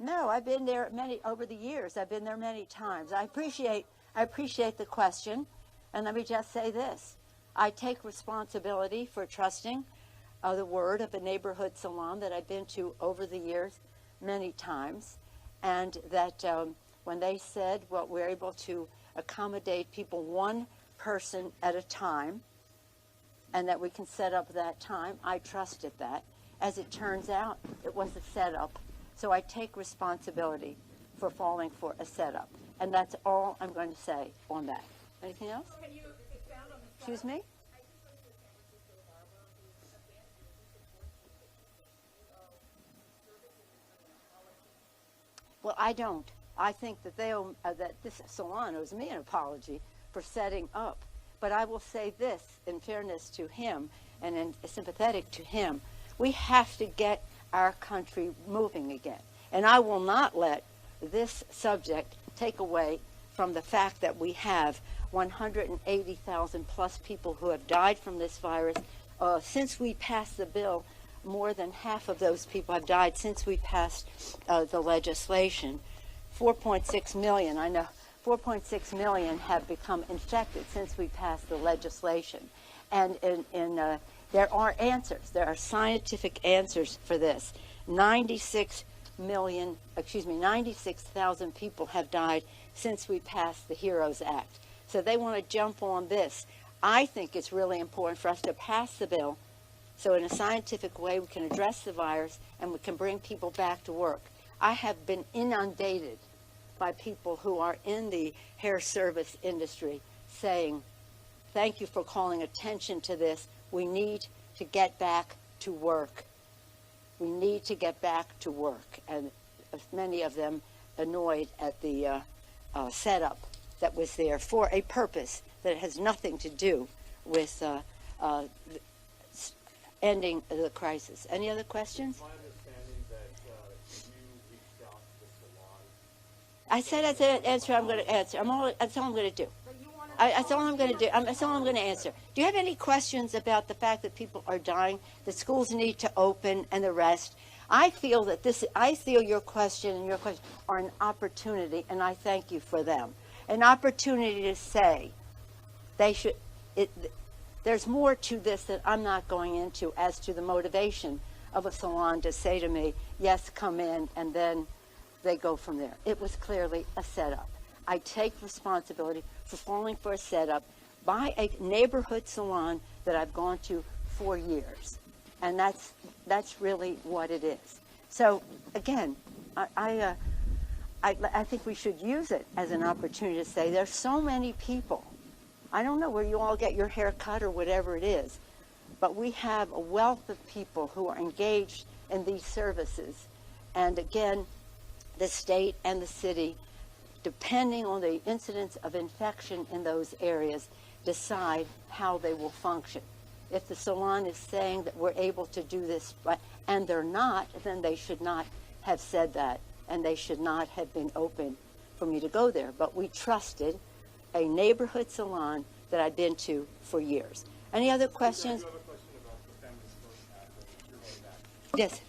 No, I've been there over the years. I've been there many times. I appreciate the question, and let me just say this: I take responsibility for trusting the word of a neighborhood salon that I've been to over the years many times, and that when they said, well, we're able to accommodate people one person at a time, and that we can set up that time, I trusted that. As it turns out, it was a setup. So I take responsibility for falling for a setup. And that's all I'm going to say on that. Anything else? Can you expound on the Excuse me? Well, I don't. I think that that this salon owes me an apology for setting up. But I will say this, in fairness to him and sympathetic to him, we have to get our country moving again. And I will not let this subject take away from the fact that we have 180,000 plus people who have died from this virus. Since we passed the bill, more than half of those people have died since we passed the legislation. 4.6 million, I know, 4.6 million have become infected since we passed the legislation. And there are answers. There are scientific answers for this. 96,000 people have died since we passed the HEROES Act. So they want to jump on this. I think it's really important for us to pass the bill so in a scientific way we can address the virus and we can bring people back to work. I have been inundated by people who are in the hair service industry saying, thank you for calling attention to this. We need to get back to work. We need to get back to work. And many of them annoyed at the setup that was there for a purpose that has nothing to do with ending the crisis. Any other questions? My understanding that you reached out to the salon. I said that's an answer I'm going to answer. That's all I'm going to do. That's all I'm going to do. That's all I'm going to answer. Do you have any questions about the fact that people are dying, that schools need to open, and the rest? I feel your question and your question are an opportunity, and I thank you for them. An opportunity to say they should. There's more to this that I'm not going into as to the motivation of a salon to say to me, yes, come in, and then they go from there. It was clearly a setup. I take responsibility for falling for a setup by a neighborhood salon that I've gone to for years. And that's really what it is. So again, I think we should use it as an opportunity to say there's so many people. I don't know where you all get your hair cut or whatever it is, but we have a wealth of people who are engaged in these services. And again, the state and the city, depending on the incidence of infection in those areas, decide how they will function. If the salon is saying that we're able to do this, and they're not, then they should not have said that, and they should not have been open for me to go there. But we trusted a neighborhood salon that I'd been to for years. Any other questions? I do have a question about the Families First Act. Yes.